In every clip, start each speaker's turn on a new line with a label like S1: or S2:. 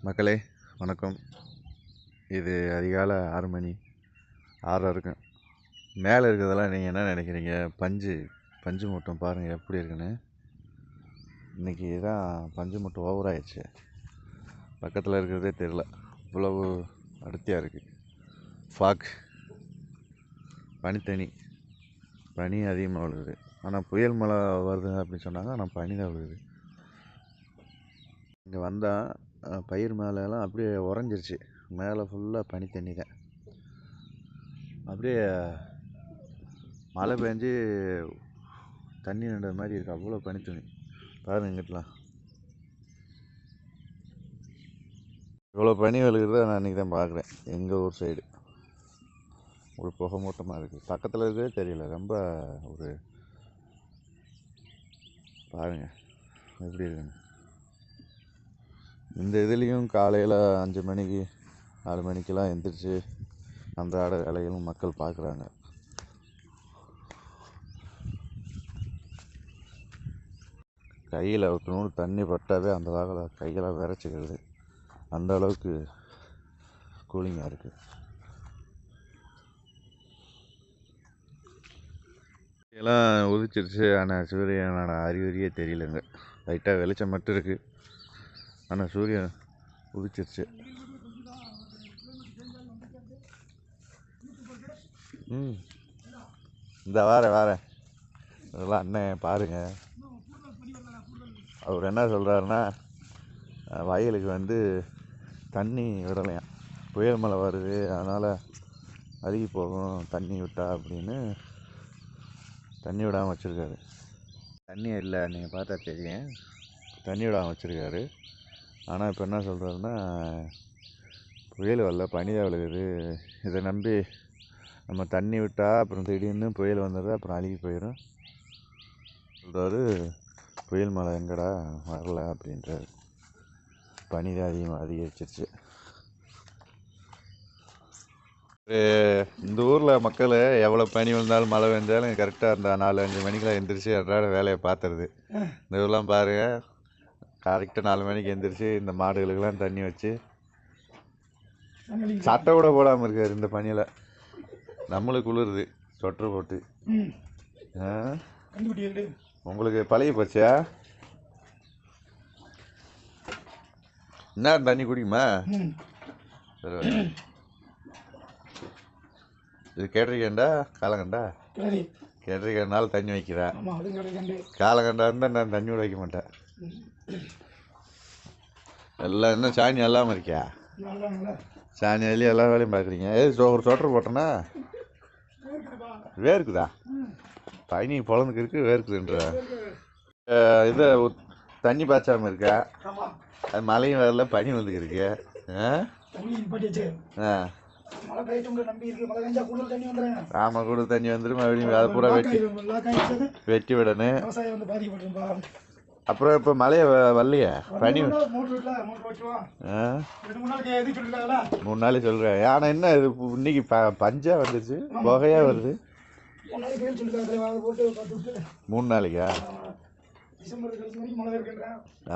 S1: மக்களே வணக்கம். இது அதிகாலை 6 மணி 6 இருக்கும். மேலே இருக்கிறதெல்லாம் நீங்கள் என்ன நினைக்கிறீங்க? பஞ்சு மூட்டம் பாருங்கள் எப்படி இருக்குன்னு. இன்றைக்கி தான் பஞ்சு மூட்டம் ஓவர் ஆயிடுச்சு. பக்கத்தில் இருக்கிறதே தெரில, இவ்வளவு அடர்த்தியாக இருக்குது. ஃபாக் பனி அதிகமாக விழுகுது. ஆனால் புயல் மழை வருது அப்படின்னு சொன்னாங்க, ஆனால் பனி தான் விழுகுது. இங்கே வந்தால் பயிர் மேலெல்லாம் அப்படியே உறைஞ்சிருச்சு. மேலே ஃபுல்லாக பனி தண்ணி தான். அப்படியே மழை பெஞ்சு தண்ணி நின்ற மாதிரி இருக்குது. அவ்வளோ பனி துணி பாருங்க. இங்கிட்டலாம் இவ்வளோ பனி விழுகிறத நான் இன்றைக்கி தான் பார்க்குறேன். எங்கள் ஊர் சைடு ஒரு புகை மூட்டமாக இருக்குது. பக்கத்தில் இருக்கிறதே தெரியல. ரொம்ப ஒரு பாருங்கள் எப்படி இருக்குன்னு. இந்த இதுலேயும் காலையில் 5 மணிக்கு 4 மணிக்கெல்லாம் எந்திரிச்சு அன்றாட வேலைகளும் மக்கள் பார்க்குறாங்க. கையில் ஒரு தண்ணி பட்டாவே அந்த வாக்கில் கையெல்லாம் விரைச்சிக்கிறது. அந்த அளவுக்கு கூலிங்காக இருக்குது. எல்லாம் உதிச்சிருச்சு. ஆனால் சூரியனோட அறிகுறியே தெரியலங்க. லைட்டாக வெளிச்சம் மட்டும் இருக்குது. ஆனால் சூரியன் உதிச்சிருச்சு. இந்த வாரேன் இதெல்லாம் அண்ணன் பாருங்கள். அவர் என்ன சொல்கிறாருன்னா, வயலுக்கு தண்ணி விடலையாம். புயல் மழை வருது, அதனால் அழுகி போகும் தண்ணி விட்டா அப்படின்னு தண்ணி விடாமல் வச்சுருக்காரு. தண்ணி இல்லை, நீங்கள் பார்த்தா தெரியும், தண்ணி விடாமல் வச்சுருக்காரு. ஆனால் இப்போ என்ன சொல்கிறாருன்னா, புயல் வரல, பனி தான் விழுகுது. இதை நம்பி நம்ம தண்ணி விட்டால் அப்புறம் திடீர்னு புயல் வந்துடுது, அப்புறம் அழுகி போயிடும் சொல்கிறாரு. புயல் மழை எங்கடா வரல அப்படின்றாரு. பனி தான் அதிகரிச்சிருச்சு. இந்த ஊரில் மக்கள் எவ்வளோ பனி விழுந்தாலும் மழை பெஞ்சாலும் கரெக்டாக அந்த 4-5 மணிக்கெலாம் எந்திரிச்சு அன்றாட வேலையை பார்த்துருது. இந்த ஊர்லாம் பாருங்கள், கரெக்டாக 4 மணிக்கு எந்திரிச்சு இந்த மாடுகளுக்கெல்லாம் தண்ணி வச்சு சட்டை கூட போடாமல் இருக்காரு இந்த பனியில். நம்மளுக்கு குளிருது சொட்டர் போட்டு. உங்களுக்கு பழைய போச்சா? என்ன தண்ணி குடிக்குமா? இது கேட்டிருக்கேன்டா. காலங்கண்டா கேட்டிருக்கனால தண்ணி வைக்கிறேன். காலங்கண்டா இருந்தால் நான் தண்ணி கூட வைக்க மாட்டேன். எல்லாம் என்ன சாணி எல்லாம் இருக்கியா? சாணி அள்ளி எல்லா வேலையும் பார்க்குறீங்க. ஒரு சொட்டர் போட்டேன்னா வேர்க்குதா? பனி பொழந்துக்கு இருக்குது, வேர்க்குதுன்ற. இதை தண்ணி பாய்ச்சாமல் இருக்கா? அது மழையும் வரல, பனி வந்துக்கு இருக்கு. ஆமாம், கூட தண்ணி வந்துடும். மறுபடியும் அதை பூரா வெட்டி விடணும். அப்புறம் இப்போ மழையை வரலையே, பனி 3 நாள் சொல்கிறேன். ஆனால் என்ன இது இன்னைக்கு பஞ்சா வந்துச்சு, புகையாக வருது. 3 நாளைக்கா?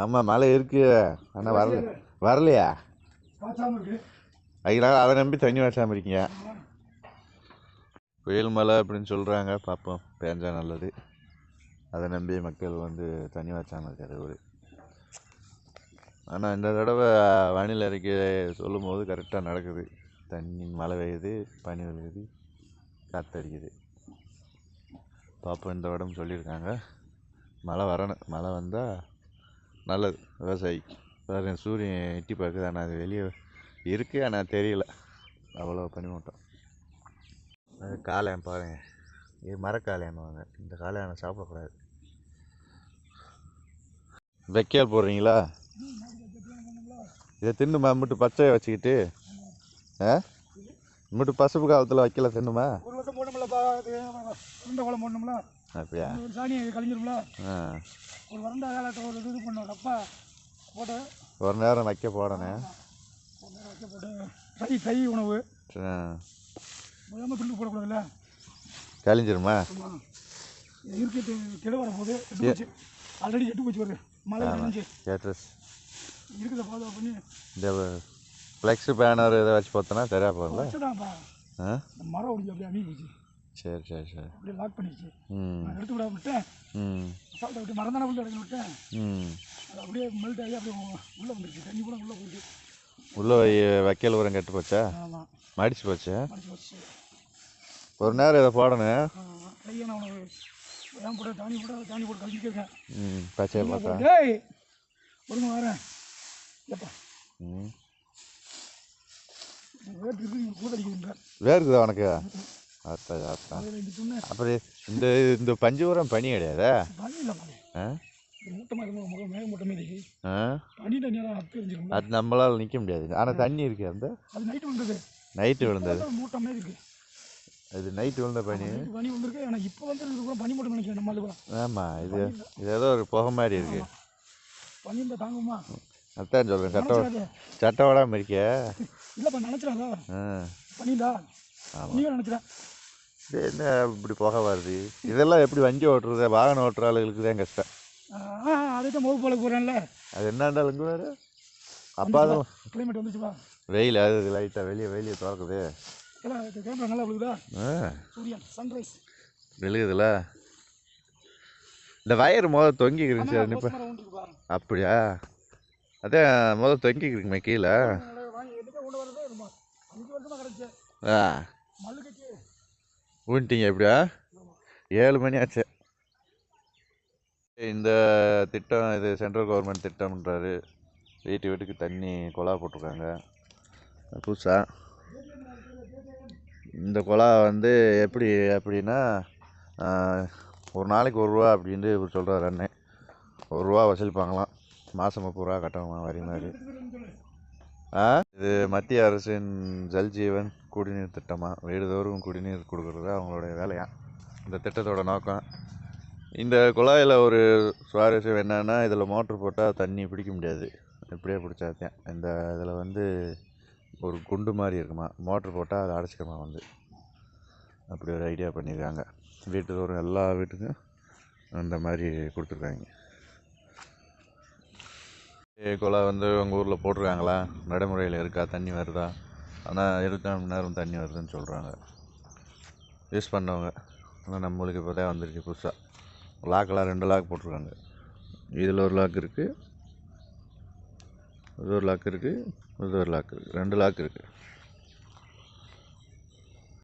S1: ஆமாம், மழை இருக்கு, ஆனால் வரலையா? அதனால அதை நம்பி தண்ணி வச்சாமல் இருக்கீங்க. புயல் மழை அப்படின்னு சொல்கிறாங்க, பார்ப்போம், பேஞ்சா நல்லது. அதை நம்பி மக்கள் தண்ணி வச்சாமல் இருக்காரு ஒரு. ஆனால் இந்த தடவை வானிலை அறிக்கை சொல்லும் போது கரெக்டாக நடக்குது. தண்ணி மழை பெய்யுது, பனி விழுகுது, காற்றடிக்குது. பார்ப்போம். இந்த இடம் சொல்லியிருக்காங்க மழை வரணும். மழை வந்தால் நல்லது விவசாயிக்கு. வேறு சூரியன் எட்டி பார்க்குது, ஆனால் அது வெளியே இருக்குது, ஆனால் தெரியல. அவ்வளோ பனிமூட்டம். காளையான் பாருங்கள், இது மரக்காளையான்வாங்க. இந்த காளையானை சாப்பிடக்கூடாது. வைக்கால் போடுறீங்களா? இதை தின்னுமா? மட்டும் பச்சையை வச்சுக்கிட்டு மட்டும் பசுப்பு காலத்தில் வைக்கல தின்னுமா? அப்படியா? ஒரு நேரம் வைக்க போடணும். உணவு கழிஞ்சிருமா?
S2: இருக்குத ஃபாலோ பண்ணி
S1: இந்த ஃப்ளெக்ஸ் பேனர் இதை வச்சு பார்த்தோன்னா சரியாக போகல.
S2: வச்சுதான்ப்பா
S1: ஆ
S2: இந்த மரம் ஒடிஞ்சு அப்படியே அமீ போச்சு.
S1: சரி சரி சரி.
S2: அப்படியே லாக் பண்ணிடுச்சு.
S1: ம்
S2: நான் எடுத்து விட விட்டேன்.
S1: ம்
S2: அசால்ட்டை விட்டு மரம் தானே உள்ள எடுத்து விட்டேன்.
S1: ம்
S2: அது அப்படியே மெல்ட் ஆகி அப்படியே உள்ளே வந்துருச்சு. தண்ணி கூட உள்ளே போயிட்டு.
S1: உள்ளே வைக்கல் உரம் கெட்டு போச்சா?
S2: ஆமாம்
S1: மடிச்சு போச்சு.
S2: மடிச்சு போச்சு.
S1: ஒரு நேரம் இதை போடணும்.
S2: கையை நான் உனக்கு ஏன் போட தானி போட்டு கழிச்சிட்டு இருக்கேன்.
S1: ம் பச்சையை பார்த்தா.
S2: டேய் ஒருங்க வரேன். ஏப்பா
S1: ம்
S2: வேர்த்துக்கு கூத்தடிக்குதுன்ற
S1: வேர்க்குதா உனக்கு? அத்தா அத்தா.
S2: அதில் இந்த துண்ணை
S1: அப்படி இந்த இந்த பஞ்சு உரம் பனி கிடையாதா?
S2: பனி இல்லை பனி.
S1: ஆ
S2: மூட்டமாக இருக்கும் முகம் மேக மூட்டை மீதி
S1: ஆ
S2: பனி தண்ணியெல்லாம் அத்து எரிஞ்சிடும்.
S1: அது நம்மளால் நிற்க முடியாது. ஆனால் தண்ணி இருக்கு. அந்த
S2: அது நைட்டு வந்தது.
S1: நைட்டு விழுந்தது.
S2: மூட்டமே இருக்கு.
S1: அது நைட்டு விழுந்த பனி.
S2: பனி வந்திருக்கு. ஆனால் இப்போ வந்து கூட பனி மூட்டை நினைக்கிறேன் நம்ம அது கூட.
S1: ஆமாம் இது ஏதோ ஒரு புகை மாதிரி இருக்கு.
S2: பனி இந்த தாங்குமா?
S1: அதான் சொல்கிறேன். சட்டை விடாமல் இருக்க.
S2: இல்லைப்பா நினச்சிடாதா
S1: ஆ
S2: பண்ணிடா.
S1: ஆமாம்.
S2: நீயும் நினச்சிடேன்.
S1: இது என்ன இப்படி புகை வருது? இதெல்லாம் எப்படி வண்டி ஓட்டுறது? வாகனம் ஓட்டுற ஆளுகளுக்கு தான் கஷ்டம்.
S2: அதே தான் முகப்பு போல போகிறேன்ல.
S1: அது என்னண்டாலும் இங்கே வேறு அப்பா தான்
S2: கிளைமேட் வந்துச்சுப்பா.
S1: வெயில் அது லைட்டாக வெளியே திறக்குது.
S2: கேமரா நல்லா விழுகுதா?
S1: ஆ
S2: சூரியன் சன்ரைஸ்
S1: விழுகுதுல. இந்த வயர் முதல் தொங்கிக்கிருந்துச்சு. அது இப்போ அப்படியா? அதான் முதல் தொங்கிக்கிருக்குமே கீழே. ஆ ஊன்ட்டிங்க எப்படியா? 7 மணி ஆச்சு. இந்த திட்டம் இது சென்ட்ரல் கவர்மெண்ட் திட்டம்ன்றாரு. வீட்டுக்கு தண்ணி குழா போட்டிருக்காங்க புதுசாக. இந்த குழா வந்து எப்படி அப்படின்னா ஒரு நாளைக்கு 1 ரூபா அப்படின்னு இவர் சொல்கிறார். அண்ணன் 1 ரூபா வசூலிப்பாங்களாம். மாதம் 30 ரூபா கட்டணுமா வரி மாதிரி. இது மத்திய அரசின் ஜல் ஜீவன் குடிநீர் திட்டமாக வீடுதோறும் குடிநீர் கொடுக்குறது அவங்களுடைய வேலையா. இந்த திட்டத்தோட நோக்கம். இந்த குழாயில் ஒரு சுவாரஸ்யம் என்னென்னா இதில் மோட்ரு போட்டால் தண்ணி பிடிக்க முடியாது. இப்படியே பிடிச்சாதான். இந்த இதில் வந்து ஒரு குண்டு மாதிரி இருக்குமா. மோட்ரு போட்டால் அதை அடைச்சிக்கமா வந்து. அப்படி ஒரு ஐடியா பண்ணியிருக்காங்க. வீட்டுதோறும் எல்லா வீட்டுக்கும் அந்த மாதிரி கொடுத்துருக்காங்க. குழா வந்து உங்கள் ஊரில் போட்டிருக்காங்களா? நடைமுறையில் இருக்கா? தண்ணி வருதா? ஆனால் 24 மணி நேரம் தண்ணி வருதுன்னு சொல்கிறாங்க யூஸ் பண்ணவங்க. ஆனால் நம்மளுக்கு இப்போ தான் வந்துருச்சு புதுசாக. லாக்கெல்லாம் 2 லாக் போட்டிருக்காங்க. இதில் ஒரு லாக் இருக்குது, இது ஒரு லாக் இருக்குது, இது ஒரு லாக் இருக்குது. 2 லாக் இருக்குது.